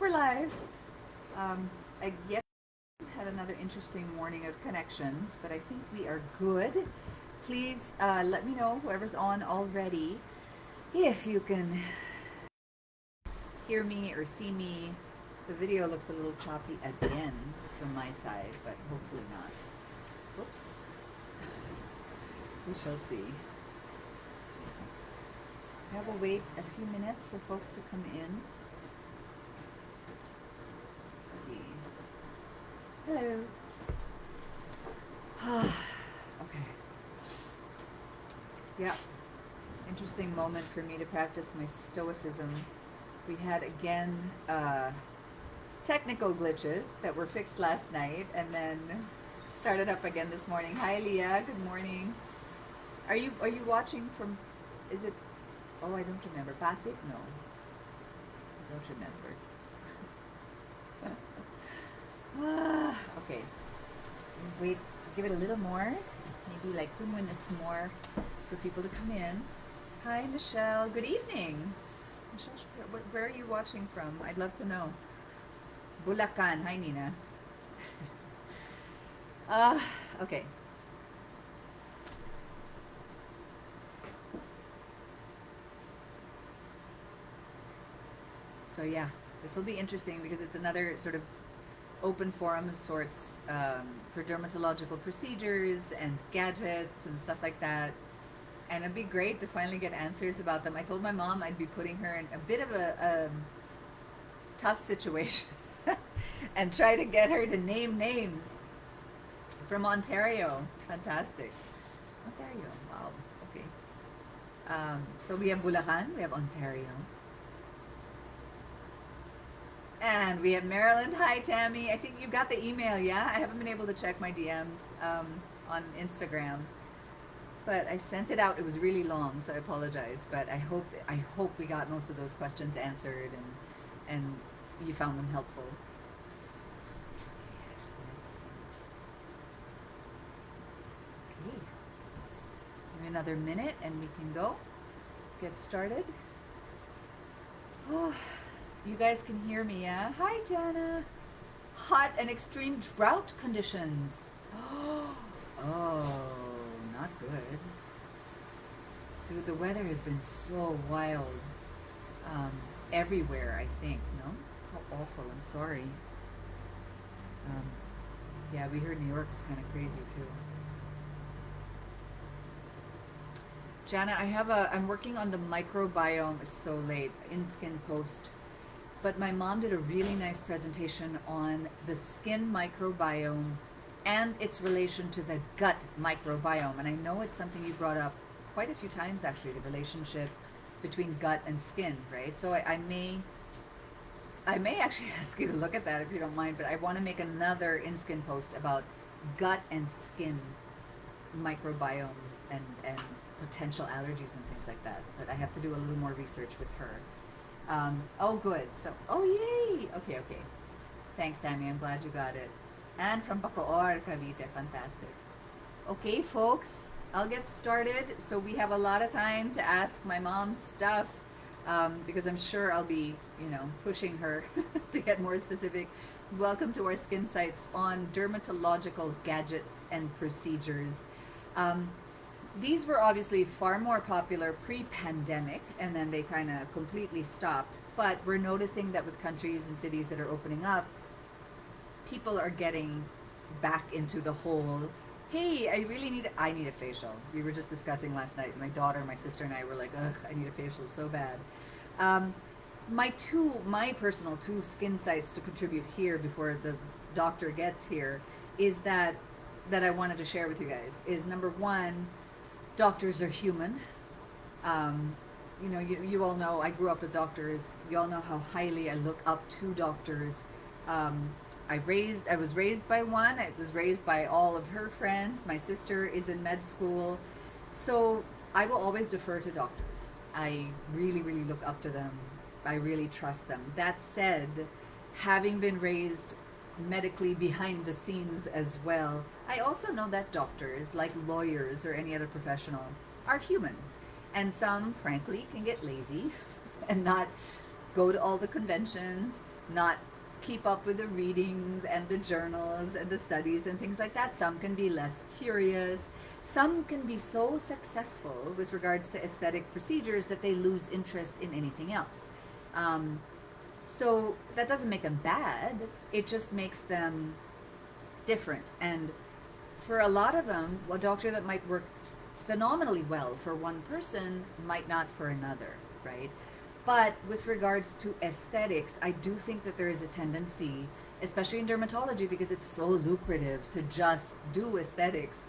we're live. I yet had another interesting morning of connections, but I think we are good. Please let me know, whoever's on already, if you can hear me or see me. The video looks a little choppy again from my side, but hopefully not. Whoops. We shall see. I will wait a few minutes for folks to come in. Let's see. Hello. Okay. Yeah. Interesting moment for me to practice my stoicism. We had again technical glitches that were fixed last night and then started up again this morning. Hi Leah, good morning. Are you watching from, is it, oh, I don't remember. Pasig? No. I don't remember. Okay. Wait, give it a little more. Maybe like 2 minutes more for people to come in. Hi, Michelle. Good evening. Michelle, where are you watching from? I'd love to know. Bulacan. Hi, Nina. Okay. So yeah, this will be interesting because it's another sort of open forum of sorts for dermatological procedures and gadgets and stuff like that. And it'd be great to finally get answers about them. I told my mom I'd be putting her in a bit of a tough situation and try to get her to name names from Ontario. Fantastic. Ontario, wow, okay. So we have Bulacan, we have Ontario. And we have Maryland. Hi, Tammy. I think you got the email, yeah? I haven't been able to check my DMs on Instagram, but I sent it out. It was really long, so I apologize. But I hope we got most of those questions answered and you found them helpful. Okay, give me another minute and we can go get started. Oh. You guys can hear me, yeah? Hi, Jana. Hot and extreme drought conditions. Oh, not good. Dude, the weather has been so wild. Everywhere, I think, no? How awful, I'm sorry. Yeah, we heard New York was kind of crazy, too. Jana, I'm working on the microbiome. It's so late. In Skin Post. But my mom did a really nice presentation on the skin microbiome and its relation to the gut microbiome. And I know it's something you brought up quite a few times, actually, the relationship between gut and skin, right? So I may actually ask you to look at that if you don't mind, but I want to make another In Skin Post about gut and skin microbiome and potential allergies and things like that. But I have to do a little more research with her. Oh, good. So, oh, yay. Okay. Thanks, Tammy. I'm glad you got it. And from Bacoor, Cavite. Fantastic. Okay, folks, I'll get started. So we have a lot of time to ask my mom stuff because I'm sure I'll be, pushing her to get more specific. Welcome to our Skinsights on dermatological gadgets and procedures. These were obviously far more popular pre-pandemic, and then they kind of completely stopped. But we're noticing that with countries and cities that are opening up, people are getting back into the whole, hey, I need a facial. We were just discussing last night. My daughter, my sister, and I were like, ugh, I need a facial so bad. My personal two skin sites to contribute here before the doctor gets here is that I wanted to share with you guys is number one, doctors are human. You all know I grew up with doctors. You all know how highly I look up to doctors. I was raised by one. I was raised by all of her friends. My sister is in med school. So I will always defer to doctors. I really, really look up to them. I really trust them. That said, having been raised medically behind the scenes as well, I also know that doctors, like lawyers or any other professional, are human. And some, frankly, can get lazy and not go to all the conventions, not keep up with the readings and the journals and the studies and things like that. Some can be less curious. Some can be so successful with regards to aesthetic procedures that they lose interest in anything else. So that doesn't make them bad. It just makes them different. And for a lot of them, a doctor that might work phenomenally well for one person might not for another, right? But with regards to aesthetics, I do think that there is a tendency, especially in dermatology, because it's so lucrative to just do aesthetics,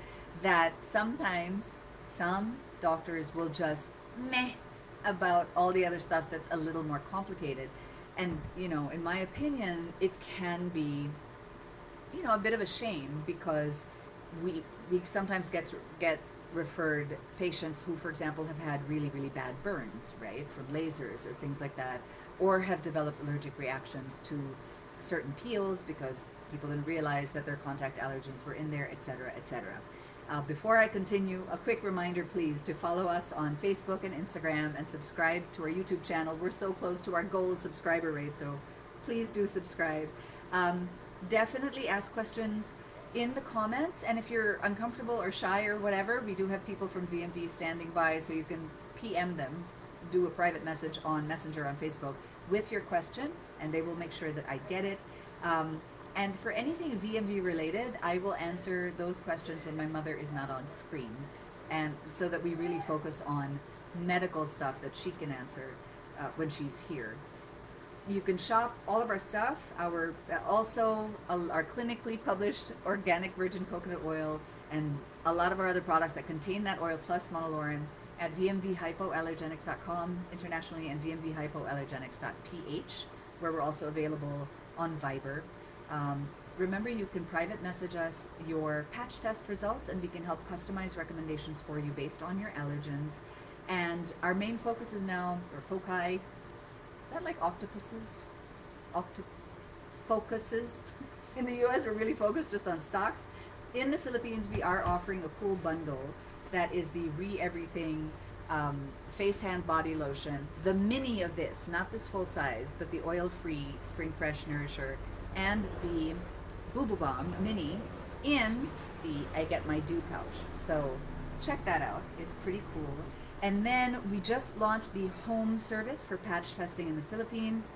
that sometimes some doctors will just meh about all the other stuff that's a little more complicated. And, you know, in my opinion, it can be, you know, a bit of a shame, because we sometimes get referred patients who, for example, have had really, really bad burns, right, from lasers or things like that, or have developed allergic reactions to certain peels because people didn't realize that their contact allergens were in there, etc., etc. Before I continue, a quick reminder, please, to follow us on Facebook and Instagram and subscribe to our YouTube channel. We're so close to our gold subscriber rate, so please do subscribe. Definitely ask questions in the comments, and if you're uncomfortable or shy or whatever, we do have people from VMV standing by, so you can PM them, do a private message on Messenger on Facebook with your question, and they will make sure that I get it. And for anything VMV related, I will answer those questions when my mother is not on screen, and so that we really focus on medical stuff that she can answer when she's here. You can shop all of our stuff, our clinically published organic virgin coconut oil, and a lot of our other products that contain that oil plus monolaurin at vmvhypoallergenics.com internationally, and vmvhypoallergenics.ph, where we're also available on Viber. Remember, you can private message us your patch test results, and we can help customize recommendations for you based on your allergens. And our main focus is now, or foci, is that like octopuses? Focuses. In the US, we're really focused just on stocks. In the Philippines, we are offering a cool bundle that is the Re-Everything face, hand, body lotion. The mini of this, not this full size, but the oil-free Spring Fresh Nourisher, and the Boo Boo Bomb mini in the I Get My Dew pouch. So check that out. It's pretty cool. And then we just launched the home service for patch testing in the Philippines.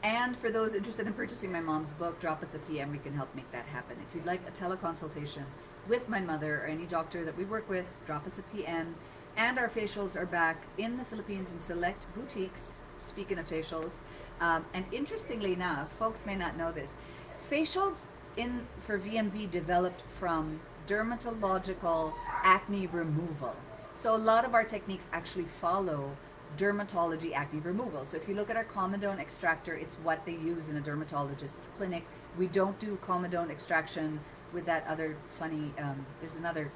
And for those interested in purchasing my mom's book, drop us a PM. We can help make that happen. If you'd like a teleconsultation with my mother or any doctor that we work with, drop us a PM. And our facials are back in the Philippines in select boutiques, speaking of facials. And interestingly enough, folks may not know this, facials for VMV developed from dermatological acne removal. So a lot of our techniques actually follow dermatology acne removal. So if you look at our comedone extractor, it's what they use in a dermatologist's clinic. We don't do comedone extraction with that other funny, there's another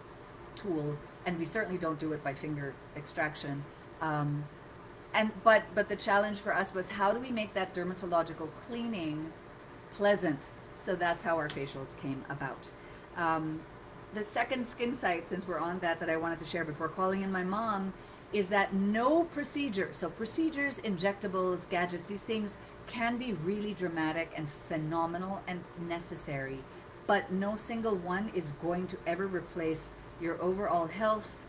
tool, and we certainly don't do it by finger extraction. But the challenge for us was, how do we make that dermatological cleaning pleasant? So that's how our facials came about. The second Skinsight, since we're on that I wanted to share before calling in my mom, is that no procedure, so procedures, injectables, gadgets, these things can be really dramatic and phenomenal and necessary, but no single one is going to ever replace your overall health,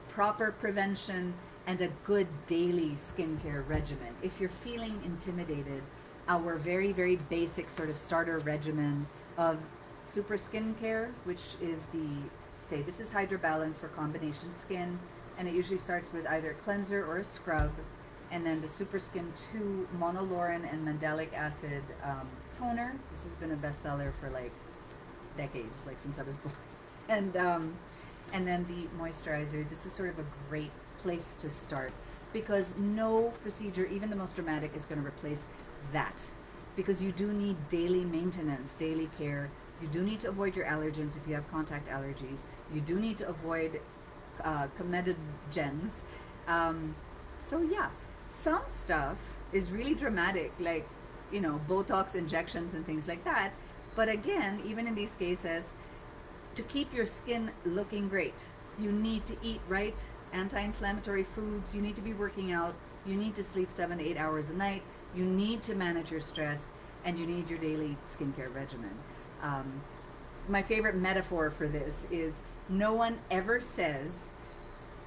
proper prevention, and a good daily skincare regimen. If you're feeling intimidated, our very, very basic sort of starter regimen of Super Skincare, which is this is Hydra Balance for combination skin, and it usually starts with either a cleanser or a scrub, and then the Super Skin 2 monolaurin and mandelic acid toner. This has been a bestseller for like decades, like since I was born. And then the moisturizer. This is sort of a great place to start, because no procedure, even the most dramatic, is going to replace that, because you do need daily maintenance, daily care. You do need to avoid your allergens if you have contact allergies. You do need to avoid comedogens. So yeah, some stuff is really dramatic, like, you know, Botox injections and things like that. But again, even in these cases, to keep your skin looking great, you need to eat right, anti-inflammatory foods. You need to be working out. You need to sleep 7 to 8 hours a night. You need to manage your stress, and you need your daily skincare regimen. My favorite metaphor for this is no one ever says,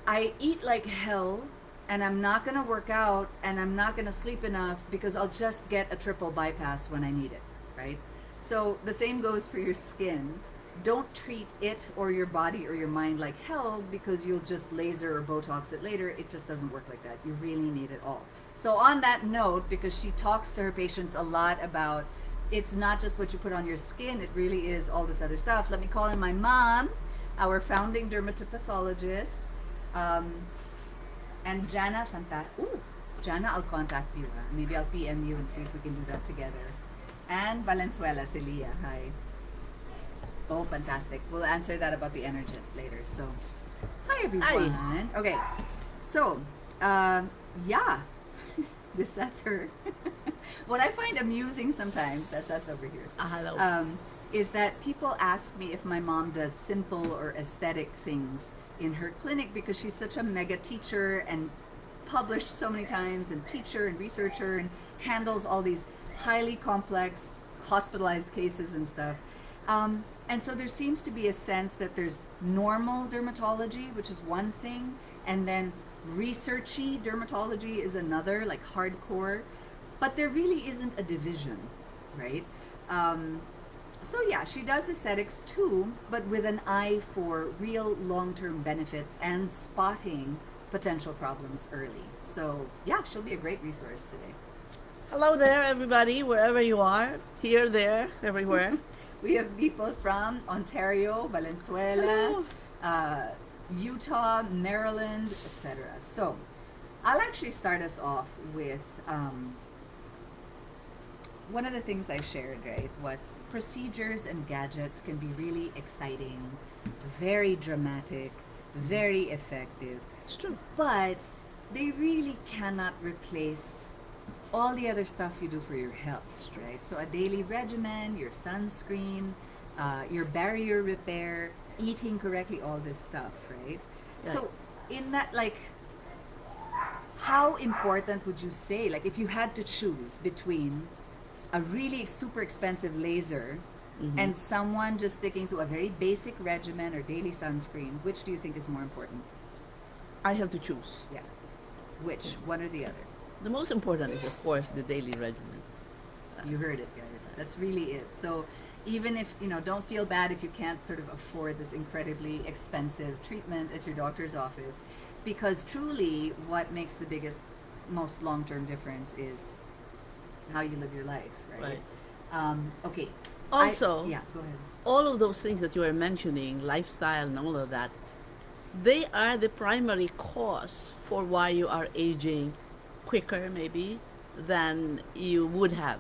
I eat like hell and I'm not going to work out and I'm not going to sleep enough because I'll just get a triple bypass when I need it, right? So the same goes for your skin. Don't treat it or your body or your mind like hell because you'll just laser or Botox it later. It just doesn't work like that. You really need it all. So on that note, because she talks to her patients a lot about it's not just what you put on your skin, it really is all this other stuff. Let me call in my mom, our founding dermatopathologist. And Jana, Jana, I'll contact you. Maybe I'll PM you and see if we can do that together. And Valenzuela, Celia, hi. Oh, fantastic. We'll answer that about the Enerjet later. So, hi everyone. Hi. Okay, so, yeah, that's her. What I find amusing sometimes, that's us over here, Hello. is that people ask me if my mom does simple or aesthetic things in her clinic because she's such a mega teacher and published so many times and teacher and researcher and handles all these highly complex hospitalized cases and stuff. And so there seems to be a sense that there's normal dermatology, which is one thing, and then researchy dermatology is another, like hardcore. But there really isn't a division, right? So yeah, she does aesthetics too, but with an eye for real long-term benefits and spotting potential problems early. So yeah, she'll be a great resource today. Hello there, everybody, wherever you are, here, there, everywhere. We have people from Ontario, Valenzuela, Utah, Maryland, etc. So I'll actually start us off with one of the things I shared, right, was procedures and gadgets can be really exciting, very dramatic, very effective. It's true. But they really cannot replace all the other stuff you do for your health, right? So a daily regimen, your sunscreen, your barrier repair, eating correctly, all this stuff, right? Right. So in that, like, how important would you say, like, if you had to choose between a really super expensive laser and someone just sticking to a very basic regimen or daily sunscreen, which do you think is more important? I have to choose. Yeah. Which? One or the other? The most important is, of course, the daily regimen. You heard it, guys. That's really it. So even if, don't feel bad if you can't sort of afford this incredibly expensive treatment at your doctor's office, because truly what makes the biggest, most long-term difference is how you live your life, right? Okay. Also, yeah, go ahead. all of those things that you were mentioning, lifestyle and all of that, they are the primary cause for why you are aging quicker, maybe, than you would have,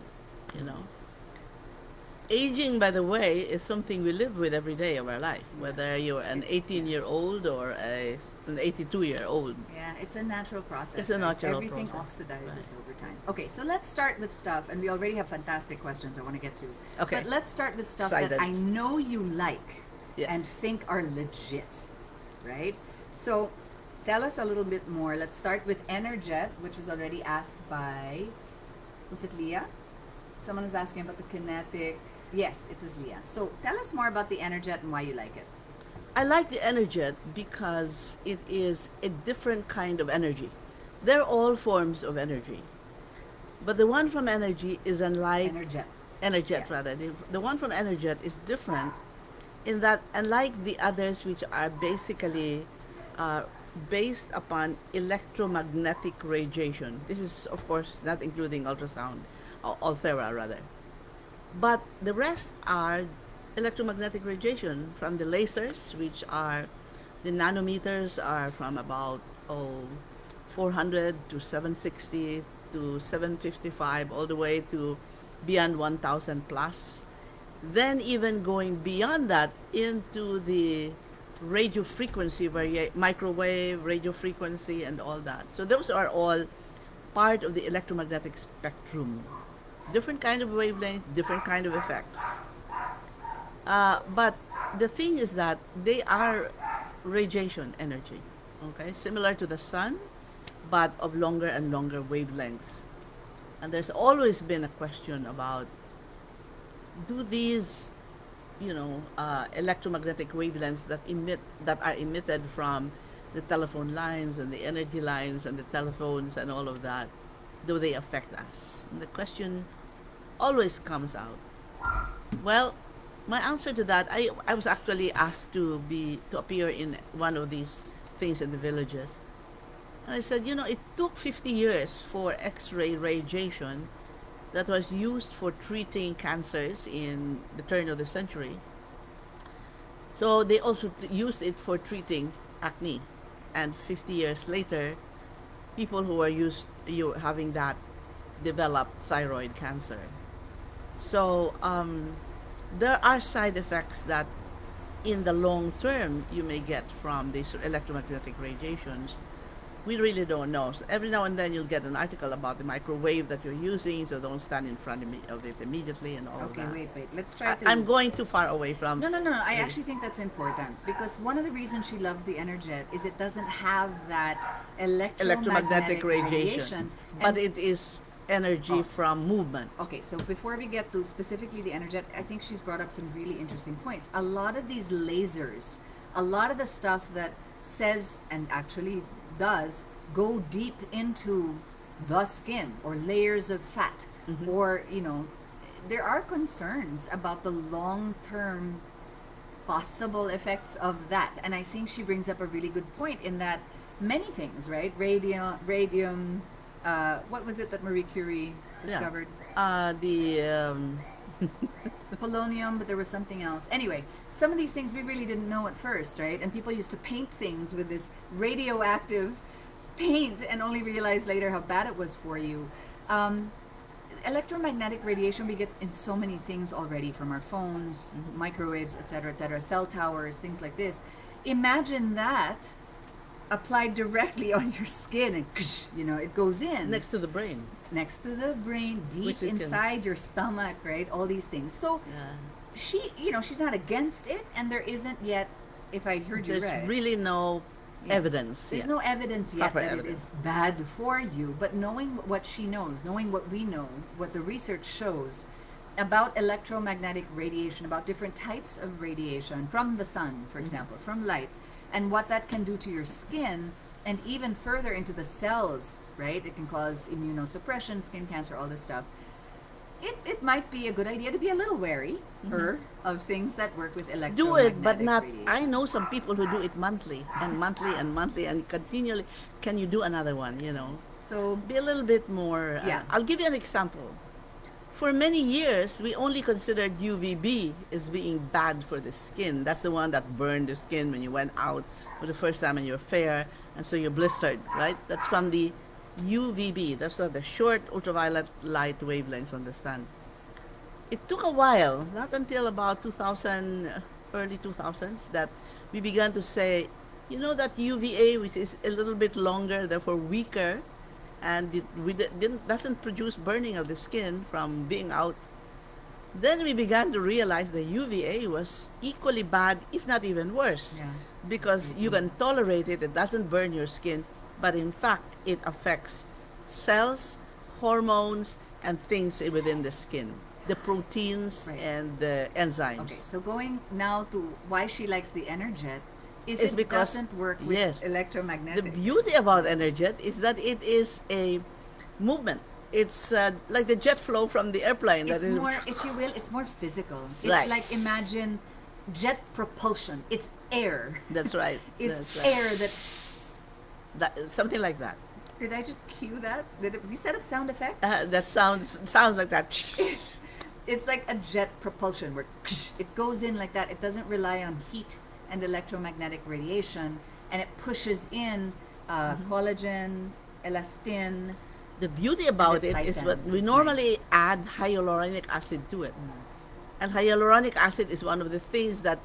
Aging, by the way, is something we live with every day of our life, whether you're an 18-year-old or an 82-year-old. Yeah, it's a natural process. It's a natural Everything process. oxidizes over time. Okay, so let's start with stuff, and we already have fantastic questions I want to get to. Okay. But let's start with stuff Excited. that I know you like Yes. and think are legit, right? So tell us a little bit more. Let's start with Enerjet, which was already asked by, was it Leah? Someone was asking about the kinetic. Yes, it was Leah. So tell us more about the Enerjet and why you like it. I like the Enerjet because it is a different kind of energy. They're all forms of energy. But the one from Energy is unlike Enerjet. Enerjet, Yeah. rather. The one from Enerjet is different in that, unlike the others, which are basically based upon electromagnetic radiation. This is, of course, not including ultrasound, or Ulthera, rather. But the rest are electromagnetic radiation from the lasers, which are, the nanometers are from about 400 to 760 to 755, all the way to beyond 1000 plus. Then even going beyond that into the radio frequency, microwave, radio frequency, and all that. So those are all part of the electromagnetic spectrum. Different kind of wavelength, different kind of effects. But the thing is that they are radiation energy okay, similar to the sun, but of longer and longer wavelengths. And there's always been a question about, do these, electromagnetic wavelengths that are emitted from the telephone lines and the energy lines and the telephones and all of that, do they affect us? And the question always comes out. Well, my answer to that, I was actually asked to appear in one of these things in the villages. And I said, it took 50 years for X-ray radiation that was used for treating cancers in the turn of the century. So they also used it for treating acne. And 50 years later, people who are used you having that develop thyroid cancer. So there are side effects that in the long term you may get from these electromagnetic radiations. We really don't know. So every now and then you'll get an article about the microwave that you're using, so don't stand in front of it immediately and all of Okay, that. wait. Let's try to. I'm going too far away from. No. I actually think that's important because one of the reasons she loves the Enerjet is it doesn't have that electromagnetic radiation. But it is energy from movement. Okay, so before we get to specifically the Enerjet, I think she's brought up some really interesting points. A lot of these lasers, a lot of the stuff that says and actually does go deep into the skin or layers of fat, or there are concerns about the long-term possible effects of that. And I think she brings up a really good point in that many things, right? Radium, what was it that Marie Curie discovered? Polonium, but there was something else. Anyway, some of these things we really didn't know at first, right? And people used to paint things with this radioactive paint and only realize later how bad it was for you. Electromagnetic radiation we get in so many things already, from our phones, microwaves, etc., cell towers, things like this. Imagine that applied directly on your skin and it goes in Next to the brain. Deep inside your stomach, right? All these things. So she's not against it, and there isn't yet, if I heard you right, there's really no evidence. There's no evidence yet Proper that evidence. it is bad for you, but knowing what she knows, knowing what we know, what the research shows about electromagnetic radiation, about different types of radiation from the sun, for example, from light, and what that can do to your skin, and even further into the cells, right? It can cause immunosuppression, skin cancer, all this stuff. It might be a good idea to be a little wary of things that work with electromagnetic Do it, but not. radiation. I know some people who do it monthly and continually. Can you do another one? So Be a little bit more. Yeah. I'll give you an example. For many years, we only considered UVB as being bad for the skin. That's the one that burned the skin when you went out for the first time and you're fair, and so you're blistered, right? That's from the UVB. That's the short ultraviolet light wavelengths on the sun. It took a while, not until about 2000, early 2000s, that we began to say, that UVA, which is a little bit longer, therefore weaker, and doesn't produce burning of the skin from being out. Then we began to realize the UVA was equally bad, if not even worse, because you can tolerate it, it doesn't burn your skin, but in fact it affects cells, hormones, and things within the skin, the proteins and the enzymes. Okay, so going now to why she likes the Enerjet is It's it because- doesn't work with yes. electromagnetic. The beauty about Enerjet is that it is a movement. It's like the jet flow from the airplane. It's that is more, if you will, it's more physical. It's Right. like, imagine jet propulsion. It's air. That's right. It's That's right. air Something like that. Did I just cue that? We set up sound effects? That sounds like that. It's like a jet propulsion where it goes in like that. It doesn't rely on heat and electromagnetic radiation, and it pushes in collagen, elastin. The beauty about And it it is what tightens. we It's normally add hyaluronic acid to it. And hyaluronic acid is one of the things that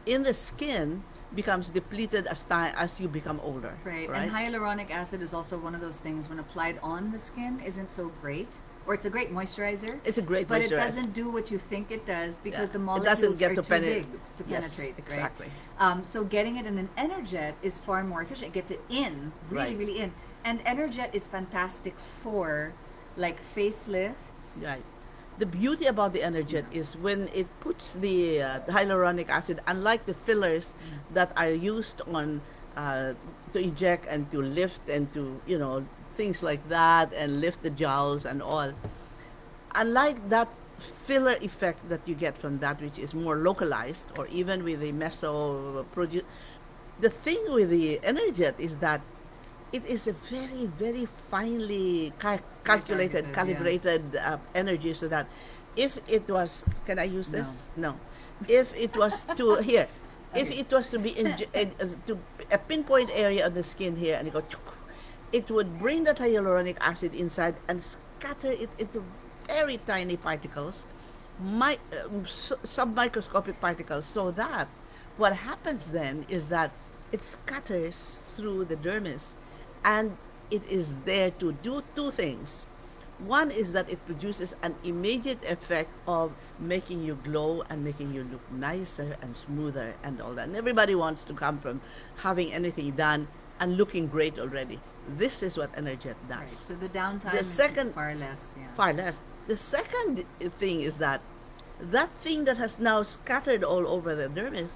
in the skin becomes depleted as you become older. Right. And hyaluronic acid is also one of those things when applied on the skin isn't so great or it's a great moisturizer. It's a great but moisturizer. it doesn't do what you think it does because Yeah. the It molecules doesn't get are to too penetrate. big to Yes, penetrate. exactly. Right? So getting it in an Enerjet is far more efficient. It gets it in, really, Right. really in. And Enerjet is fantastic for like facelifts. Right. The beauty about the Energet is when it puts the hyaluronic acid, unlike the fillers that are used on to inject and to lift and to, things like that and lift the jowls and all. Unlike that filler effect that you get from that, which is more localized, or even with the meso produce, the thing with the Energet is that it is a very, very finely calculated, targeted, calibrated energy, so that if it was, can I use No. this? No. If it was to, here, if Okay. it was to be to a pinpoint area of the skin here, and you go, chuk, it would bring that hyaluronic acid inside and scatter it into very tiny particles, submicroscopic particles, so that what happens then is that it scatters through the dermis, and it is there to do two things. One is that it produces an immediate effect of making you glow and making you look nicer and smoother and all that. And everybody wants to come from having anything done and looking great already. This is what Energet does. Right. So the downtime The is second- far less. Yeah. Far less. The second thing is that that thing that has now scattered all over the dermis,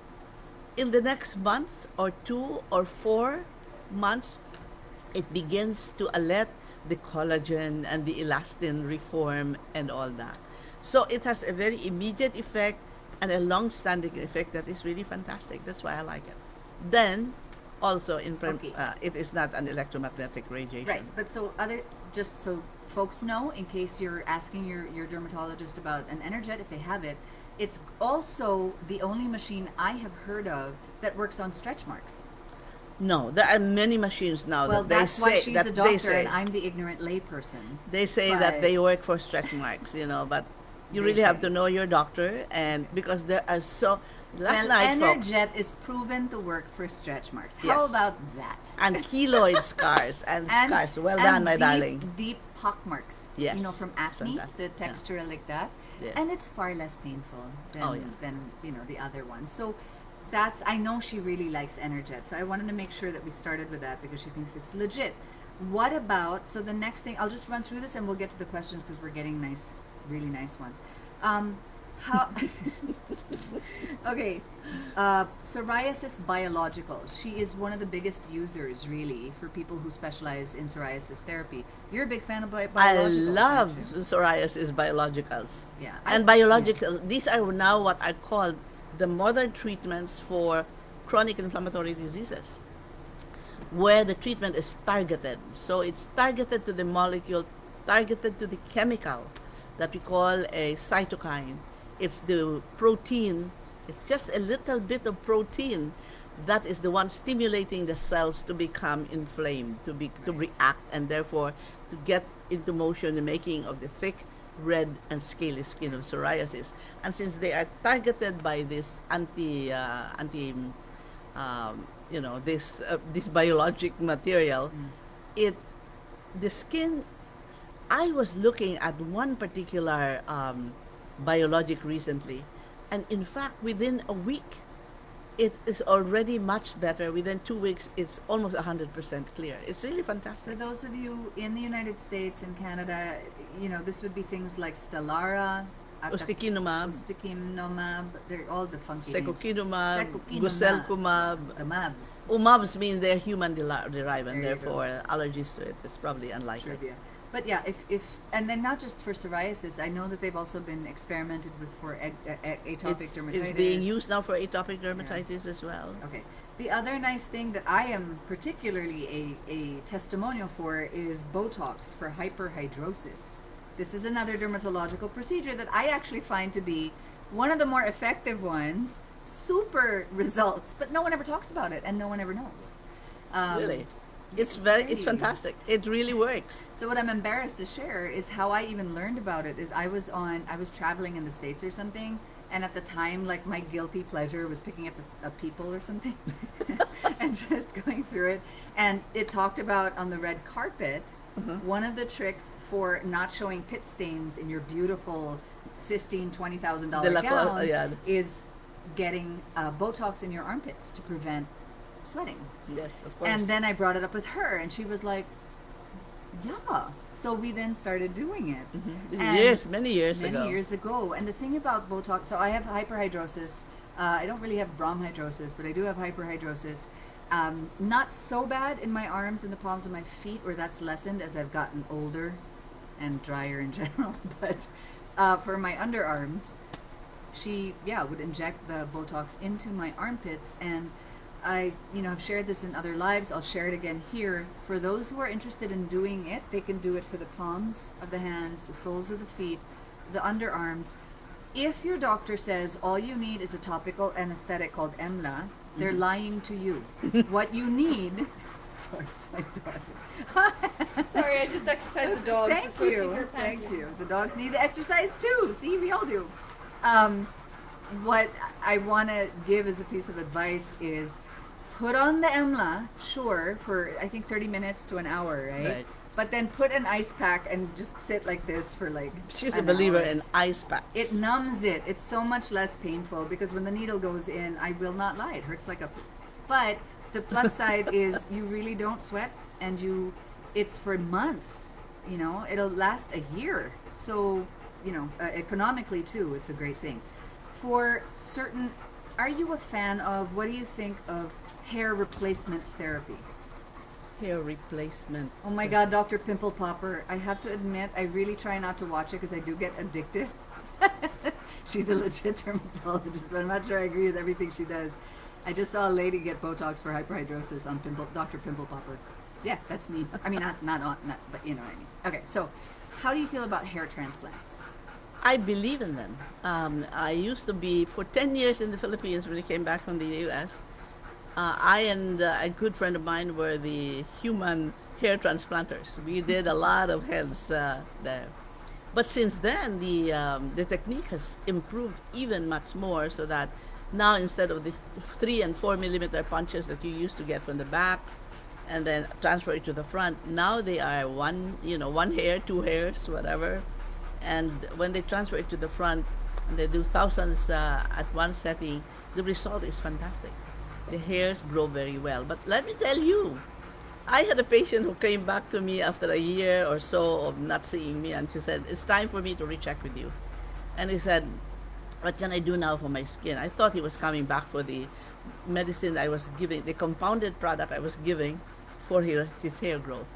in the next month or 2 or 4 months, it begins to let the collagen and the elastin reform and all that. So it has a very immediate effect and a long-standing effect that is really fantastic. That's why I like it. Then, also Okay. it is not an electromagnetic radiation. Right, but just so folks know, in case you're asking your dermatologist about an Enerjet, if they have it, it's also the only machine I have heard of that works on stretch marks. No, there are many machines now Well, that they that's why say she's that a they doctor say and I'm the ignorant layperson. they say that But- they work for stretch marks, but you They really have say. to know your doctor, and because there are so last well, night, folks, Enerjet is proven to work for stretch marks. How Yes. about that? and keloid scars and scars. Well and done, my deep, darling. Deep pock marks. Yes, From it's acne, fantastic. the Yeah. texture like that. Yes. And it's far less painful than, Oh, yeah. than the other ones. So I know she really likes Enerjet. So I wanted to make sure that we started with that because she thinks it's legit. What about, so the next thing, I'll just run through this and we'll get to the questions because we're getting really nice ones. How, okay, Psoriasis Biological. She is one of the biggest users, really, for people who specialize in psoriasis therapy. You're a big fan of I biologicals. love aren't you? psoriasis biologicals. Yeah, And biologicals, these are now what I call the modern treatments for chronic inflammatory diseases, where the treatment is targeted. So it's targeted to the molecule, targeted to the chemical that we call a cytokine. It's the protein, it's just a little bit of protein that is the one stimulating the cells to become inflamed, to react, and therefore to get into motion the making of the thick, red, and scaly skin of psoriasis. And since they are targeted by this this biologic material, the skin. I was looking at one particular biologic recently, and in fact, within a week, it is already much better. Within 2 weeks, it's almost 100% clear. It's really For fantastic. those of you in the United States and Canada, this would be things like Stellara, Ustekinumab, Ustekinumab, they're all the funky names. Secukinumab, Secukinumab. Guselkumab. The mabs. Umabs mean they're human derived, There and you therefore allergies to it is probably unlikely. Trivia. But yeah, if and then not just for psoriasis, I know that they've also been experimented with for atopic dermatitis. It's being used now for atopic dermatitis as well. Okay. The other nice thing that I am particularly a testimonial for is Botox for hyperhidrosis. This is another dermatological procedure that I actually find to be one of the more effective ones. Super results, but no one ever talks about it, and no one ever knows. Really? It's very- fantastic. It really works. So what I'm embarrassed to share is how I even learned about it is I was traveling in the States or something, and at the time, like, my guilty pleasure was picking up a People or something and just going through it, and it talked about on the red carpet one of the tricks for not showing pit stains in your beautiful $15,000-$20,000 gown yeah. is getting Botox in your armpits to prevent sweating. Yes, of course. And then I brought it up with her, and she was like, yeah. So we then started doing it. And many years ago. Many years ago. And the thing about Botox, so I have hyperhidrosis. I don't really have bronchidrosis, but I do have hyperhidrosis. Not so bad in my arms and the palms of my feet, where that's lessened as I've gotten older and drier in general. But for my underarms, she, would inject the Botox into my armpits. And I, have shared this in other lives. I'll share it again here. For those who are interested in doing it, they can do it for the palms of the hands, the soles of the feet, the underarms. If your doctor says all you need is a topical anesthetic called EMLA, they're lying to you. What you need... Sorry, it's my dog. Sorry, I just exercised the dogs. Thank you. Thank you. The dogs need the exercise too. See, we all do. What I want to give as a piece of advice is put on the EMLA, sure, for I think 30 minutes to an hour, right? But then put an ice pack and just sit like this for like She's a believer in ice packs. It numbs it. It's so much less painful because when the needle goes in, I will not lie, it hurts like a... But the plus side is you really don't sweat, and it's for months, it'll last a year. So, economically too, it's a great thing. For certain, are you a fan of, what do you think of hair replacement therapy? Hair replacement. Oh my God, Dr. Pimple Popper. I have to admit, I really try not to watch it because I do get addicted. She's a legit dermatologist, but I'm not sure I agree with everything she does. I just saw a lady get Botox for hyperhidrosis on Dr. Pimple Popper. Yeah, that's me. I mean, not, but you know what I mean. Okay, so how do you feel about hair transplants? I believe in them. I used to be for 10 years in the Philippines when I came back from the U.S. I and a good friend of mine were the human hair transplanters. We did a lot of heads there. But since then, the technique has improved even much more, so that now instead of the 3 and 4 millimeter punches that you used to get from the back and then transfer it to the front, now they are one hair, 2 hairs, whatever. And when they transfer it to the front, and they do thousands at one setting, the result is fantastic. The hairs grow very well. But let me tell you, I had a patient who came back to me after a year or so of not seeing me, and she said, it's time for me to recheck with you. And he said, what can I do now for my skin? I thought he was coming back for the medicine I was giving, the compounded product I was giving for his hair growth.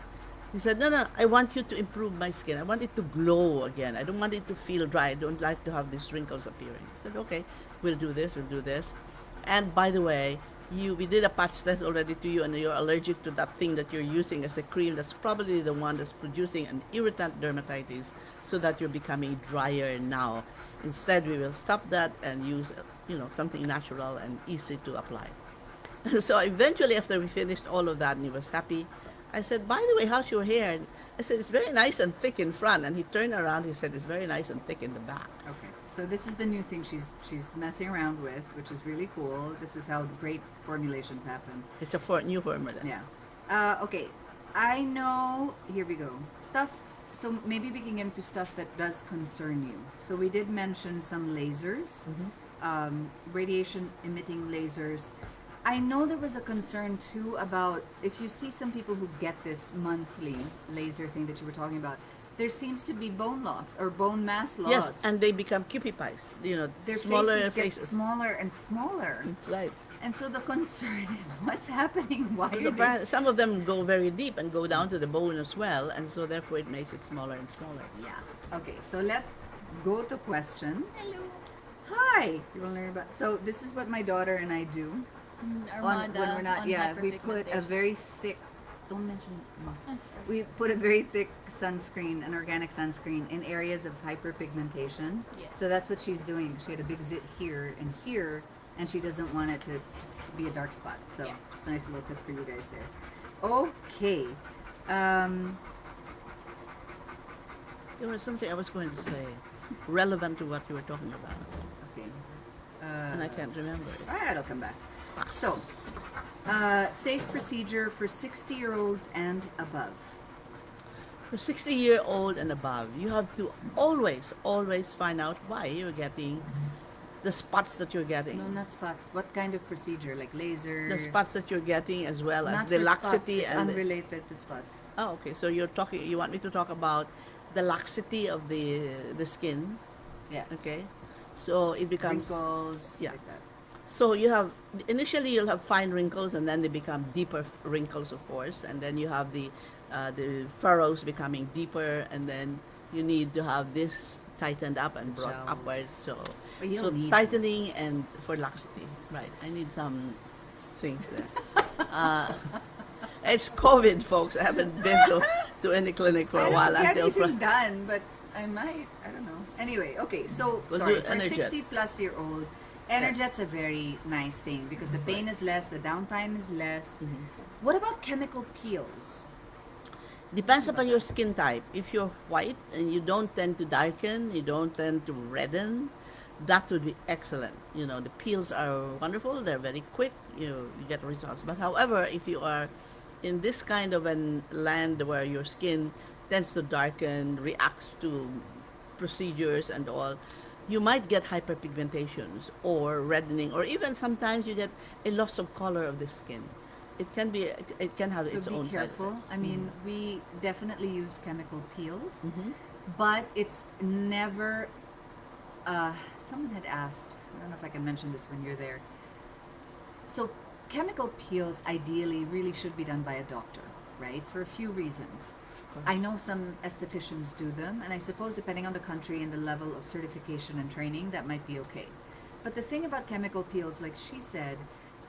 He said, no, I want you to improve my skin. I want it to glow again. I don't want it to feel dry. I don't like to have these wrinkles appearing. I said, okay, we'll do this. And by the way, we did a patch test already to you, and you're allergic to that thing that you're using as a cream. That's probably the one that's producing an irritant dermatitis, so that you're becoming drier now. Instead, we will stop that and use, something natural and easy to apply. So eventually, after we finished all of that and he was happy, I said, by the way, how's your hair? And I said, it's very nice and thick in front. And he turned around, he said, it's very nice and thick in the back. Okay, so this is the new thing she's messing around with, which is really cool. This is how the great formulations happen. It's a new formula. Yeah. Okay, I know, here we go. So maybe we can get into stuff that does concern you. So we did mention some lasers, radiation emitting lasers. I know there was a concern too about, if you see some people who get this monthly laser thing that you were talking about, there seems to be bone loss or bone mass loss. Yes, and they become cupipies. Their smaller faces get smaller and smaller. That's right. And so the concern is, what's happening? Why some of them go very deep and go down to the bone as well, and so therefore it makes it smaller and smaller. Yeah. Okay, so let's go to questions. Hello. Hi. You want to learn about? So this is what my daughter and I do. Armada, when we're not, we put a very thick. Don't mention. We put a very thick sunscreen, an organic sunscreen, in areas of hyperpigmentation. Yes. So that's what she's doing. She had a big zit here and here, and she doesn't want it to be a dark spot. So just a nice little tip for you guys there. Okay. There was something I was going to say relevant to what you were talking about. Okay. And I can't remember it. All right, I'll come back. So, safe procedure for 60-year-olds and above. For 60-year-old and above, you have to always find out why you're getting the spots that you're getting. No, not spots. What kind of procedure? Like laser? The spots that you're getting, as well as Not the for spots. laxity It's and unrelated to spots. oh, okay. So you want me to talk about the laxity of the skin, Yeah. okay? So it becomes Wrinkles, yeah. like that. So you have initially you'll have fine wrinkles, and then they become deeper wrinkles, of course, and then you have the furrows becoming deeper, and then you need to have this tightened up and The brought jowls. upwards. So But you so don't need tightening and for laxity, right? I need some things there. uh, it's COVID, folks. I haven't been to any clinic for I a while don't get until anything done, but I might. I don't know. Anyway, okay. So We'll sorry do for a Enerjet. 60-plus-year-old. Energet's a very nice thing because the pain is less, the downtime is less. Mm-hmm. What about chemical peels? Depends upon your skin type. If you're white and you don't tend to darken, you don't tend to redden, that would be excellent. You know, the peels are wonderful. They're very quick. You get results. But however, if you are in this kind of an land where your skin tends to darken, reacts to procedures and all, you might get hyperpigmentations or reddening, or even sometimes you get a loss of color of the skin. It can have So its be own careful. side effects. I mean, we definitely use chemical peels, Mm-hmm. but it's never. Someone had asked. I don't know if I can mention this when you're there. So chemical peels ideally really should be done by a doctor, right? For a few reasons. I know some estheticians do them, and I suppose depending on the country and the level of certification and training, that might be okay. But the thing about chemical peels, like she said,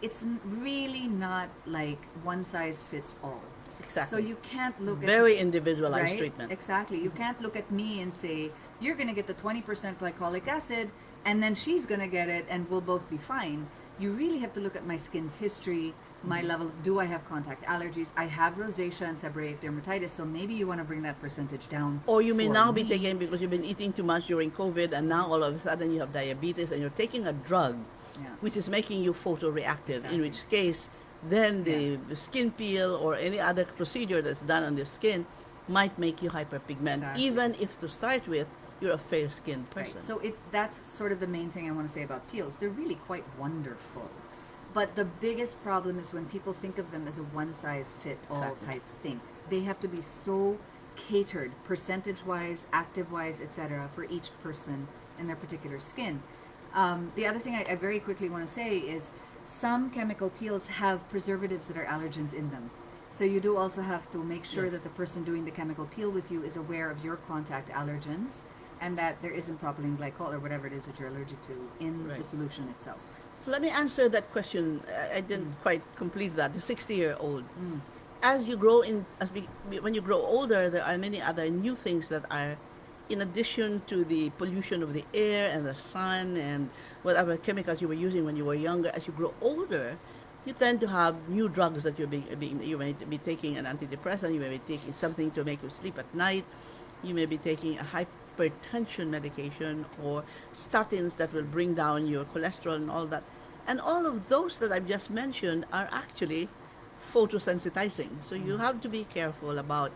it's really not like one size fits all. Exactly. So you can't look Very at individualized right? treatment. Exactly. You can't look at me and say you're going to get the 20% glycolic acid, and then she's going to get it, and we'll both be fine. You really have to look at my skin's history, my level. Do I have contact allergies? I have rosacea and seborrheic dermatitis, so maybe you want to bring that percentage down. Or you may for now be me. taking, because you've been eating too much during COVID, and now all of a sudden you have diabetes and you're taking a drug Yeah. which is making you photoreactive, Exactly. in which case then the skin peel or any other procedure that's done on the skin might make you hyperpigment, Exactly. even if to start with you're a fair-skinned person. Right. So that's sort of the main thing I want to say about peels. They're really quite wonderful. But the biggest problem is when people think of them as a one-size-fit-all Exactly. type thing. They have to be so catered, percentage-wise, active-wise, etc., for each person and their particular skin. The other thing I very quickly want to say is some chemical peels have preservatives that are allergens in them. So you do also have to make sure Yes. that the person doing the chemical peel with you is aware of your contact allergens and that there isn't propylene glycol or whatever it is that you're allergic to in the Right. solution itself. So let me answer that question. I didn't quite complete that. The 60-year-old. As you grow when you grow older, there are many other new things that are, in addition to the pollution of the air and the sun and whatever chemicals you were using when you were younger. As you grow older, you tend to have new drugs that you may be taking an antidepressant. You may be taking something to make you sleep at night. You may be taking a hypertension medication or statins that will bring down your cholesterol and all that. And all of those that I've just mentioned are actually photosensitizing. So you have to be careful about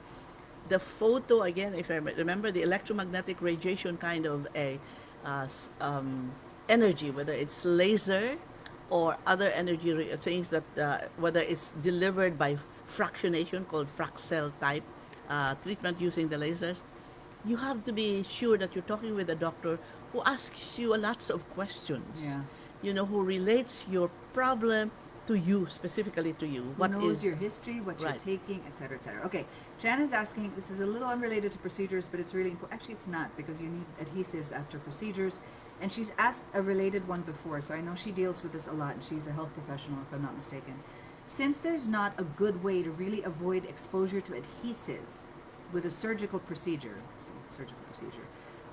the photo. Again, if I remember, the electromagnetic radiation kind of energy, whether it's laser or other energy things that whether it's delivered by fractionation called Fraxel type treatment using the lasers, you have to be sure that you're talking with a doctor who asks you lots of questions. Yeah. You know, who relates your problem to you, specifically to you. Who knows your history, what Right. you're taking, etc., etc. Okay, Jan is asking, this is a little unrelated to procedures, but it's really important. Actually, it's not, because you need adhesives after procedures. And she's asked a related one before, so I know she deals with this a lot, and she's a health professional, if I'm not mistaken. Since there's not a good way to really avoid exposure to adhesive with a surgical procedure,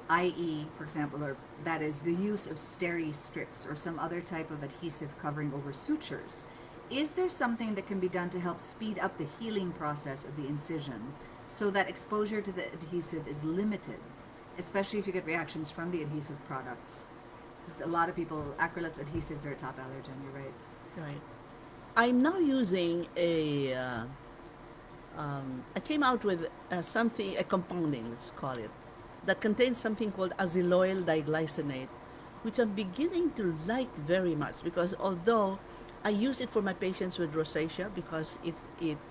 i.e., for example, or that is the use of steri strips or some other type of adhesive covering over sutures, is there something that can be done to help speed up the healing process of the incision so that exposure to the adhesive is limited, especially if you get reactions from the adhesive products? Because a lot of people, acrylates, adhesives are a top allergen, you're right. Right. I'm now using a I came out with something, a compounding, let's call it, that contains something called azelaicyl diglycinate, which I'm beginning to like very much because although I use it for my patients with rosacea because it's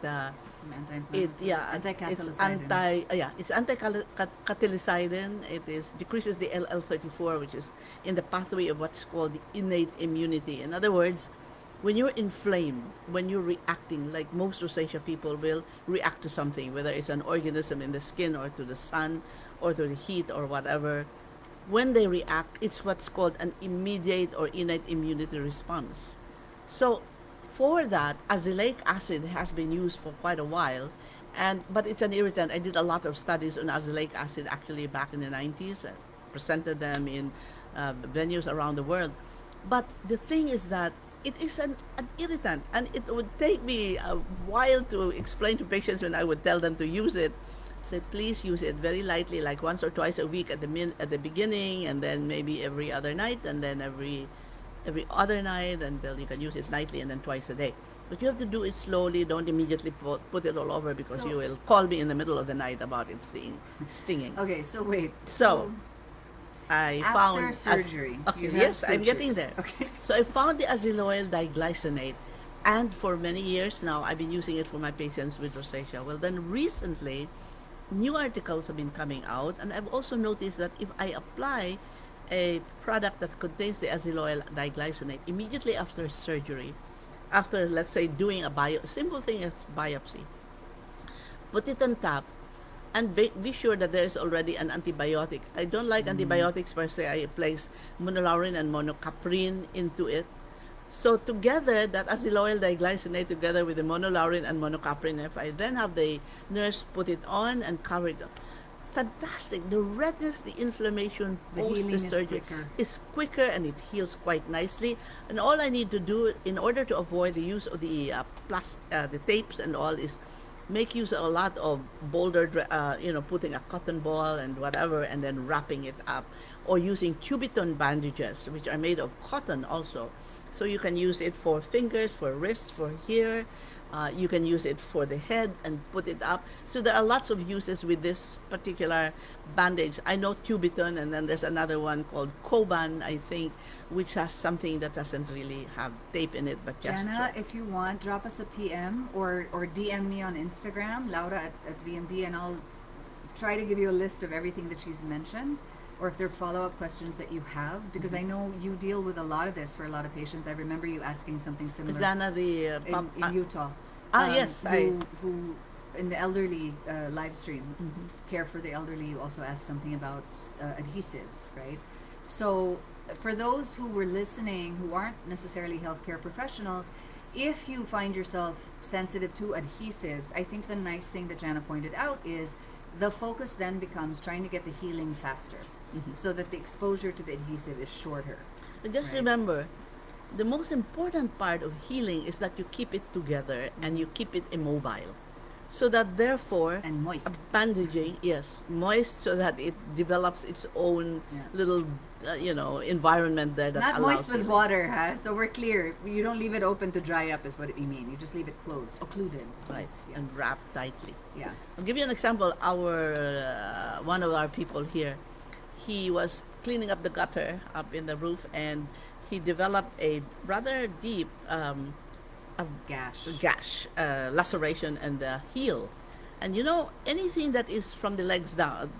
Anti-catalycidin. it's anti-catalycidin. It is decreases the LL34, which is in the pathway of what's called the innate immunity. In other words, when you're inflamed, when you're reacting, like most rosacea people will react to something, whether it's an organism in the skin or to the sun or to the heat or whatever, when they react, it's what's called an immediate or innate immunity response. So for that, azelaic acid has been used for quite a while, and but it's an irritant. I did a lot of studies on azelaic acid actually back in the 90s. I presented them in venues around the world. But the thing is that it is an irritant, and it would take me a while to explain to patients when I would tell them to use it. Said please use it very lightly, like once or twice a week at the beginning, and then maybe every other night, and then every other night, and then you can use it nightly and then twice a day. But you have to do it slowly. Don't immediately put it all over because So you will call me in the middle of the night about it stinging. okay, so wait. So I after found surgery, okay, you had yes, I'm getting sutures. there. Okay. So I found the azelaicyl diglycinate, and for many years now, I've been using it for my patients with rosacea. Well, then recently, new articles have been coming out, and I've also noticed that if I apply a product that contains the azelaicyl diglycinate immediately after surgery, after let's say doing a simple thing as biopsy, put it on top, and be sure that there is already an antibiotic. I don't like antibiotics per se. I place monolaurin and monocaprin into it. So together, that azelaicyl diglycinate together with the monolaurin and monocaprin, if I then have the nurse put it on and cover it, fantastic. The redness, the inflammation The post healing the is surgery quicker. is quicker, and it heals quite nicely. And all I need to do in order to avoid the use of the the tapes and all is make use a lot of putting a cotton ball and whatever, and then wrapping it up, or using Cubiton bandages, which are made of cotton also. So you can use it for fingers, for wrists, for here. You can use it for the head and put it up. So there are lots of uses with this particular bandage. I know Cubiton, and then there's another one called Coban, I think, which has something that doesn't really have tape in it, but just Jana, if you want, drop us a PM or DM me on Instagram, Laura at VMB, and I'll try to give you a list of everything that she's mentioned, or if there are follow-up questions that you have, because I know you deal with a lot of this for a lot of patients. I remember you asking something similar Dana, the in Utah. yes, who in the elderly live stream, care for the elderly. You also asked something about adhesives, right? So for those who were listening who aren't necessarily healthcare professionals, if you find yourself sensitive to adhesives, I think the nice thing that Jana pointed out is the focus then becomes trying to get the healing faster, so that the exposure to the adhesive is shorter. But just Right. remember, the most important part of healing is that you keep it together and you keep it immobile. So that therefore, And moist. bandaging, yes, moist so that it develops its own Yeah. little, environment there that Not allows moist with healing. water, huh? So we're clear. You don't leave it open to dry up, is what we mean. You just leave it closed, occluded. Right, Yes, yeah. and wrap tightly. Yeah. I'll give you an example. One of our people here, he was cleaning up the gutter up in the roof, and he developed a rather deep a Gash. laceration and the heel. And anything that is from the legs down,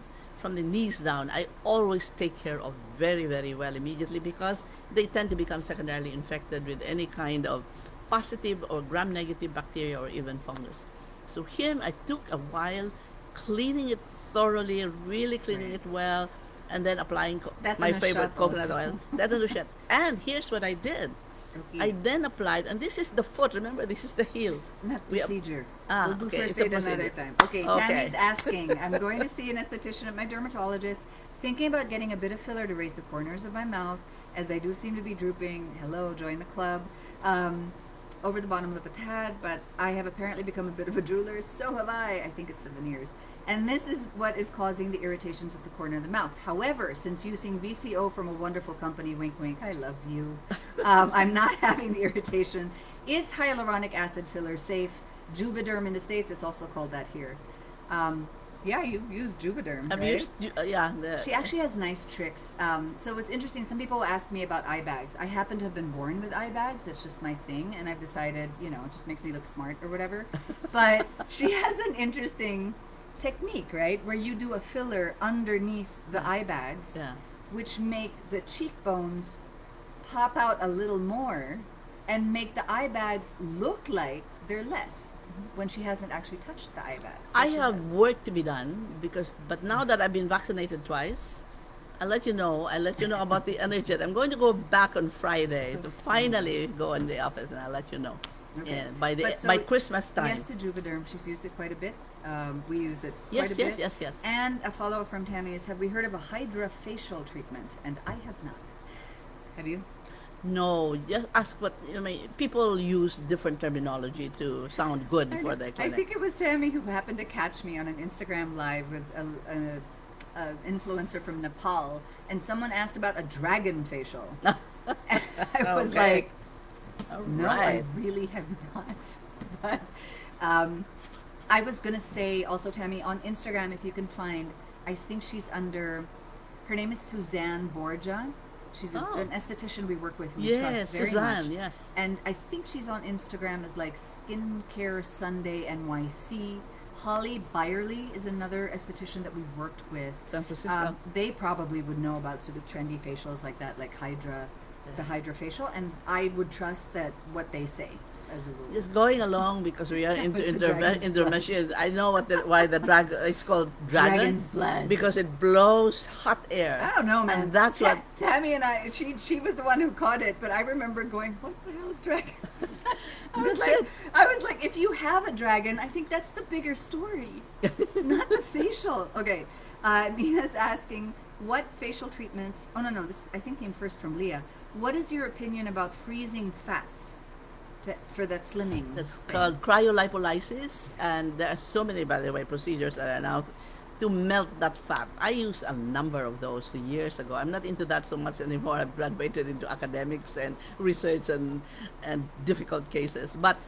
from the knees down, I always take care of very, very well immediately because they tend to become secondarily infected with any kind of positive or gram-negative bacteria or even fungus. So I took a while cleaning it thoroughly, really cleaning Right. it well, and then applying That my on a favorite shot coconut also. oil. That on the shot. And here's what I did. Okay. I then applied, and this is the foot. Remember, this is the heel. Not We procedure. Ah, We'll do okay, first it's a aid another procedure. time. Okay, Okay. Tammy's asking, I'm going to see an esthetician at my dermatologist, thinking about getting a bit of filler to raise the corners of my mouth, as they do seem to be drooping. Hello, join the club. Over the bottom lip a tad, but I have apparently become a bit of a drooler, so have I. I think it's the veneers. And this is what is causing the irritations at the corner of the mouth. However, since using VCO from a wonderful company, wink wink, I love you, I'm not having the irritation. Is hyaluronic acid filler safe? Juvederm in the States. It's also called that here. Yeah, you've used Juvederm, I've right? used, yeah. She actually has nice tricks. So it's interesting. Some people ask me about eye bags. I happen to have been born with eye bags. That's just my thing, and I've decided, it just makes me look smart or whatever. But she has an interesting technique, right, where you do a filler underneath the eye bags, Yeah. which make the cheekbones pop out a little more and make the eye bags look like they're less when she hasn't actually touched the eye bags. So I she have has- work to be done but now that I've been vaccinated twice, I'll let you know. I'll let you know about the Enerjet. I'm going to go back on Friday So to fun. finally go in the office, and I'll let you know. Okay. Yeah, by But so by Christmas time. Yes to Juvederm. She's used it quite a bit. We used it Yes, quite a yes, bit. yes, yes. And a follow-up from Tammy is, have we heard of a hydrofacial treatment? And I have not. Have you? No, just ask what people use different terminology to sound good for their I clinic. think it was Tammy who happened to catch me on an Instagram live with a influencer from Nepal, and someone asked about a dragon facial. And I was Okay. like, All no, right. I really have not. But I was gonna say also, Tammy, on Instagram, if you can find, I think she's under. Her name is Suzanne Borja. She's Oh. an esthetician we work with. We Yes, trust very Suzanne, much. yes. And I think she's on Instagram as like Skincare Sunday NYC. Holly Byerly is another esthetician that we've worked with. San Francisco. They probably would know about sort of trendy facials like that, like the Hydra facial, and I would trust that what they say as a rule. Just going along because we are into was the dragon's intermission. I know why the dragon. It's called dragon. Dragon's blood. Because it blows hot air. I don't know, man. And that's what. Tammy and I. She was the one who caught it, but I remember going, "What the hell is dragons?" That's it. I was like, if you have a dragon, I think that's the bigger story, not the facial. Okay, Nina's asking, what facial treatments? Oh no, this I think came first from Leah. What is your opinion about freezing fats for that slimming? That's thing? called Cryo Lipolysis, and there are so many, by the way, procedures that are now to melt that fat. I used a number of those years ago. I'm not into that so much anymore. I've graduated into academics and research and difficult cases. But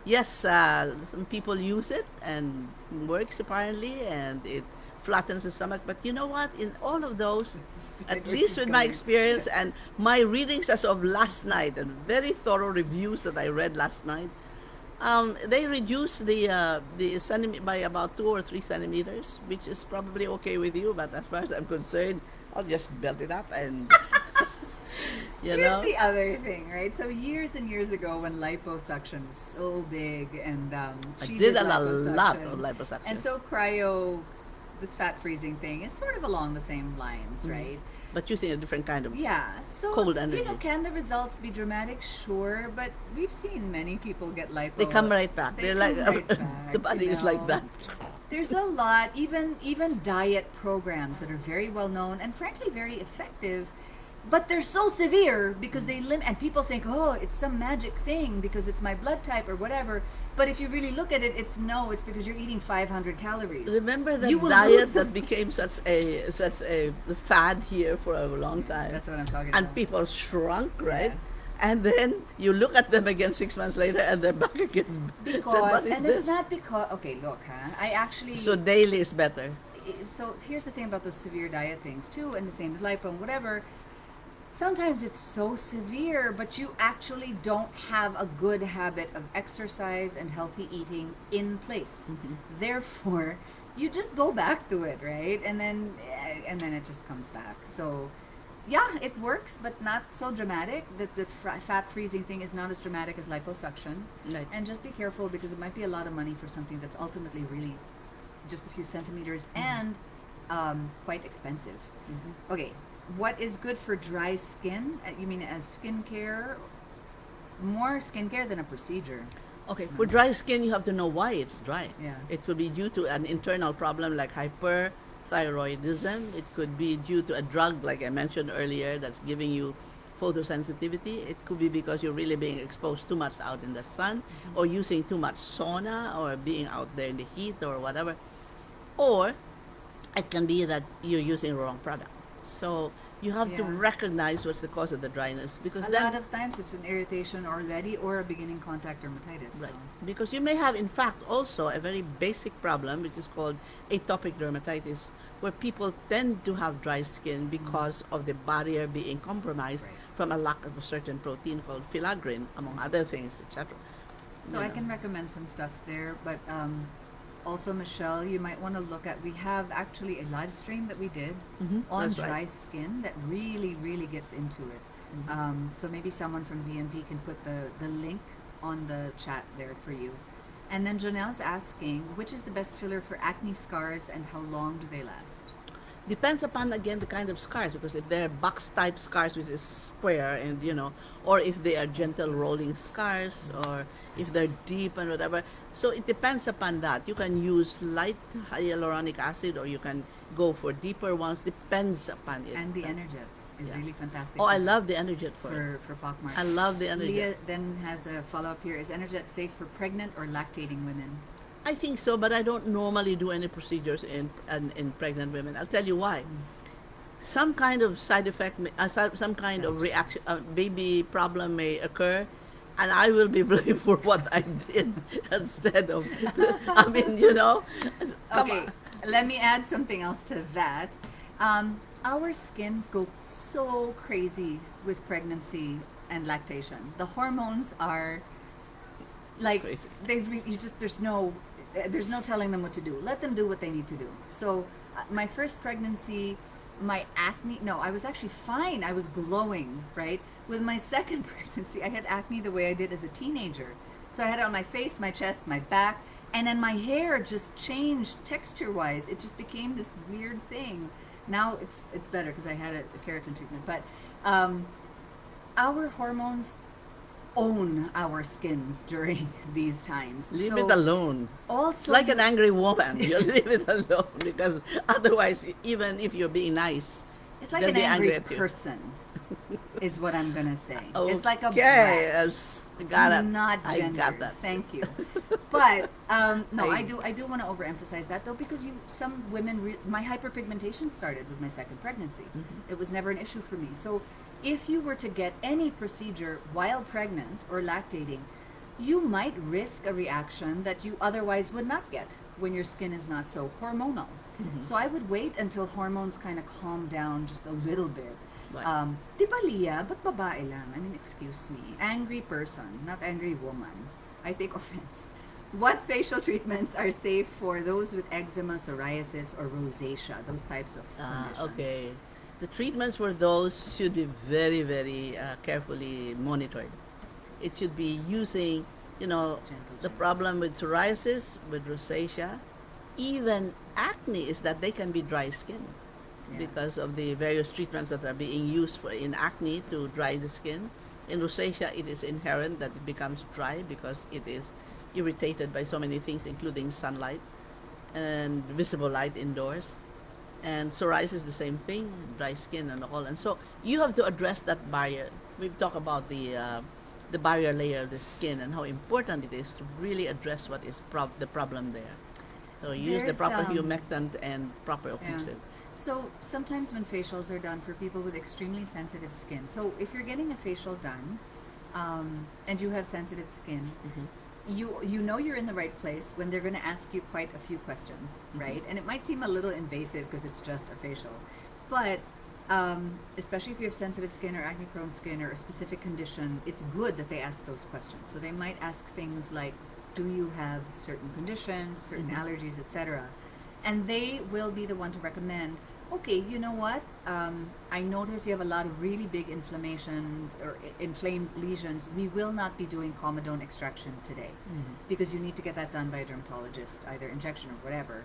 yes, some people use it and works apparently, and it flattens the stomach. But you know what? In all of those, at Where least she's with my going. experience and my readings as of last night, and very thorough reviews that I read last night, they reduce the by about 2 or 3 centimeters, which is probably okay with you. But as far as I'm concerned, I'll just belt it up and Here's the other thing, right? So years and years ago, when liposuction was so big, and I she did a liposuction, lot of liposuction. and so cryo, this fat freezing thing, is sort of along the same lines, right? but using a different kind of Yeah. So Cold energy. can the results be dramatic? Sure, but we've seen many people get lipo. They come right back. They They're come like right back, the body you is like know. that. There's a lot, even diet programs that are very well known and frankly very effective, but they're so severe because they limit. And people think, oh, it's some magic thing because it's my blood type or whatever. But if you really look at it, it's because you're eating 500 calories. Remember that You will diet lose that became such a fad here for a long time, That's what I'm talking and about. people shrunk, right? Yeah. And then you look at them again 6 months later, and they're back again. So what Because, is and this? it's not because, okay, look, I actually, So daily is better. so here's the thing about those severe diet things too, and the same with lipo and whatever. Sometimes it's so severe, but you actually don't have a good habit of exercise and healthy eating in place. Therefore, you just go back to it, right? And then it just comes back. So, yeah, it works, but not so dramatic. That fat freezing thing is not as dramatic as liposuction. Right. And just be careful because it might be a lot of money for something that's ultimately really just a few centimeters and quite expensive. Okay, what is good for dry skin? You mean as skincare? More skincare than a procedure. Okay, for dry skin, you have to know why it's dry. Yeah. It could be due to an internal problem like hyperthyroidism. It could be due to a drug, like I mentioned earlier, that's giving you photosensitivity. It could be because you're really being exposed too much out in the sun, or using too much sauna, or being out there in the heat, or whatever. Or it can be that you're using the wrong product. So You have to Yeah. recognize what's the cause of the dryness, because A then lot of times it's an irritation already or a beginning contact dermatitis. right, So. because you may have in fact also a very basic problem which is called atopic dermatitis, where people tend to have dry skin because of the barrier being compromised Right. from a lack of a certain protein called filaggrin, among other things, etc. So I can recommend some stuff there, but also Michelle, you might want to look at. We have actually a live stream that we did on That's right. dry skin that really gets into it. So maybe someone from VNV can put the link on the chat there for you. And then Janelle's asking, which is the best filler for acne scars and how long do they last? Depends upon again the kind of scars, because if they're box type scars which is square, and or if they are gentle rolling scars, or if they're deep and whatever, so it depends upon that. You can use light hyaluronic acid, or you can go for deeper ones, depends upon it. And the Enerjet is Yeah. really fantastic. Oh, I for- love the Enerjet for it. for pockmarks. I love the Enerjet. Leah then has a follow up here. Is Enerjet safe for pregnant or lactating women? I think so, but I don't normally do any procedures in pregnant women. I'll tell you why. Some kind of side effect, some kind That's of true. reaction, baby problem may occur, and I will be blamed for what I did instead of, I mean, come Okay, on. let me add something else to that. Our skins go so crazy with pregnancy and lactation. The hormones are like Crazy. you just there's no telling them what to do. Let them do what they need to do. So my first pregnancy, my acne, no, I was actually fine. I was glowing, right? With my second pregnancy, I had acne the way I did as a teenager. So I had it on my face, my chest, my back, and then my hair just changed texture wise. It just became this weird thing. Now it's better because I had a keratin treatment, but our hormones own our skins during these times. Leave So it alone. Also, It's like an angry woman. You leave it alone, because otherwise, even if you're being nice, it's like they'll an be angry at you. person, is what I'm gonna say. It's like a Okay, brat. yes, got it. Not I gendered. got that. Thank you. But no, I- I do want to overemphasize that though, because some women my hyperpigmentation started with my second pregnancy. Mm-hmm. It was never an issue for me. So if you were to get any procedure while pregnant or lactating, you might risk a reaction that you otherwise would not get when your skin is not so hormonal. Mm-hmm. So I would wait until hormones kind of calm down just a little bit. Right. Di ba, Leah? Ba't babae lang? I mean, excuse me. Angry person, not angry woman. I take offense. What facial treatments are safe for those with eczema, psoriasis, or rosacea? Those types of conditions. Okay. The treatments for those should be very carefully monitored. It should be using, Gentle. the problem with psoriasis, with rosacea, even acne, is that they can be dry skin Yeah. because of the various treatments that are being used in acne to dry the skin. In rosacea, it is inherent that it becomes dry because it is irritated by so many things, including sunlight and visible light indoors. And psoriasis, the same thing, dry skin and all. And so you have to address that barrier. We've talked about the barrier layer of the skin and how important it is to really address what is the problem there. So use the There's, proper humectant and proper Yeah. occlusive. So sometimes when facials are done for people with extremely sensitive skin, so if you're getting a facial done and you have sensitive skin, you know you're in the right place when they're going to ask you quite a few questions, right? And it might seem a little invasive because it's just a facial, but especially if you have sensitive skin or acne prone skin or a specific condition, it's good that they ask those questions. So they might ask things like, do you have certain conditions, certain allergies, etc., and they will be the one to recommend, okay, you know what, I notice you have a lot of really big inflammation or inflamed lesions. We will not be doing comedone extraction today because you need to get that done by a dermatologist, either injection or whatever.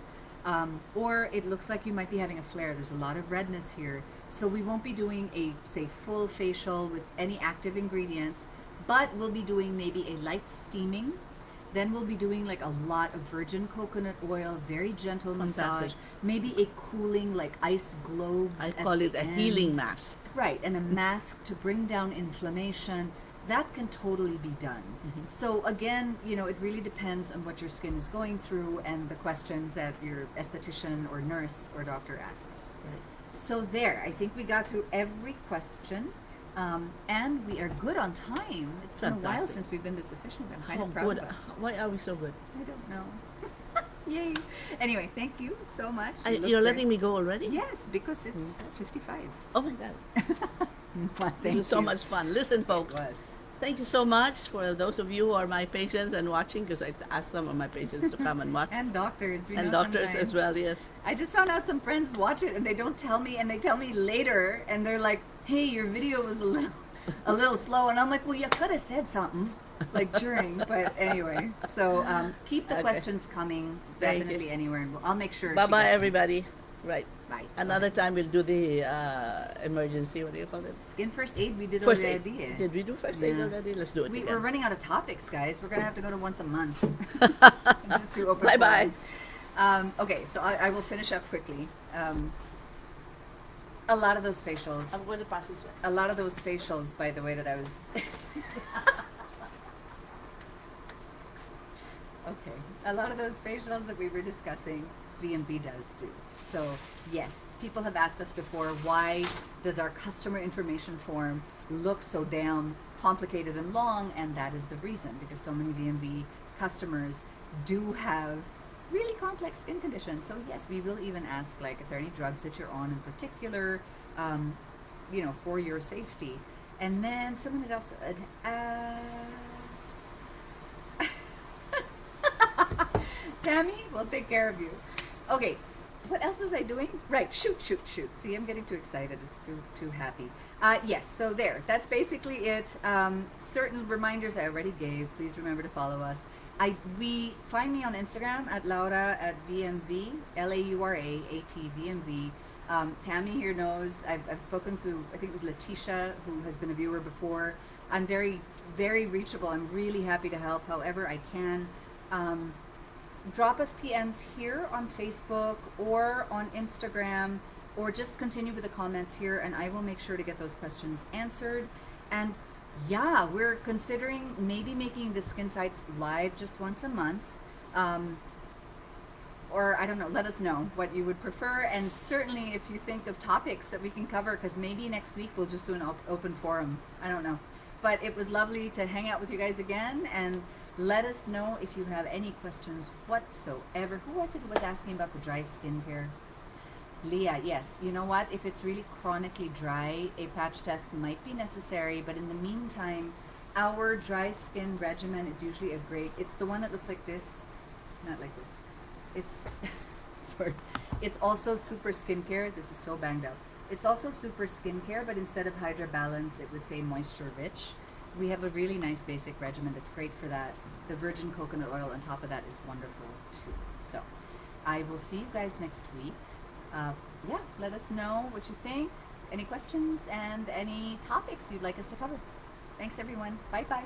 Or it looks like you might be having a flare. There's a lot of redness here. So we won't be doing a, say, full facial with any active ingredients, but we'll be doing maybe a light steaming. Then we'll be doing like a lot of virgin coconut oil, very gentle massage, Fantastic. maybe a cooling like ice globes. I at call it the a end. healing mask. Right, and a mask to bring down inflammation. that can totally be done. Mhm. So again, it really depends on what your skin is going through and the questions that your esthetician or nurse or doctor asks. Right. So there, I think we got through every question. And we are good on time. It's been a while Fantastic. since we've been this efficient. I'm kind How of proud good. of us. Why are we so good? I don't know. Yay. Anyway, thank you so much. You're letting me go already? Yes, because it's 55. Oh my God. Thank This was so you. much fun. Listen, It folks. was. Thank you so much for those of you who are my patients and watching, because I asked some of my patients to come and watch. And doctors. We And know doctors sometimes. as well, yes. I just found out some friends watch it and they don't tell me, and they tell me later, and they're like, "Hey, your video was a little slow," and I'm like, "Well, you could have said something." Like during, but anyway. So keep the Okay. questions coming. Thank you. Definitely anywhere. And I'll make sure. she Bye bye, gets them. everybody. Right. Bye. Another time we'll do the emergency. What do you call it? Skin first aid. We did First aid. already. Did we do first aid Yeah. already? Let's do it We're again. running out of topics, guys. We're gonna have to go to once a month. Just do open. Bye bye. forum. Okay, so I will finish up quickly. A lot of those facials. I'm going to pass this way. A lot of those facials, by the way, that I was. Okay. A lot of those facials that we were discussing, VMV does too. So, yes, people have asked us before, why does our customer information form look so damn complicated and long? And that is the reason, because so many VMV customers do have really complex skin conditions. So, yes, we will even ask, like, if there are any drugs that you're on in particular, for your safety. And then someone had also asked, Tammy, we'll take care of you. Okay, what else was I doing? Right, shoot. See, I'm getting too excited. It's too happy. Yes, so there. That's basically it. Certain reminders I already gave. Please remember to follow us. We find me on Instagram at Laura at VMV, LauraATVMV. Tammy here knows. I've spoken to, I think it was Letitia, who has been a viewer before. I'm very, very reachable. I'm really happy to help however I can. Drop us PMs here on Facebook or on Instagram, or just continue with the comments here, and I will make sure to get those questions answered. And yeah, we're considering maybe making the Skinsights live just once a month. Or I don't know, let us know what you would prefer. And certainly if you think of topics that we can cover, because maybe next week we'll just do an open forum. I don't know. But it was lovely to hang out with you guys again, and let us know if you have any questions whatsoever. Who was it who was asking about the dry skincare? Leah, yes. You know what? If it's really chronically dry, a patch test might be necessary. But in the meantime, our dry skin regimen is usually it's the one that looks like this. Not like this. It's, sorry. It's also super skincare. This is so banged up. It's also super skincare, but instead of Hydra Balance, it would say Moisture Rich. We have a really nice basic regimen that's great for that. The virgin coconut oil on top of that is wonderful too. So I will see you guys next week. Let us know what you think, any questions, and any topics you'd like us to cover. Thanks everyone. Bye bye.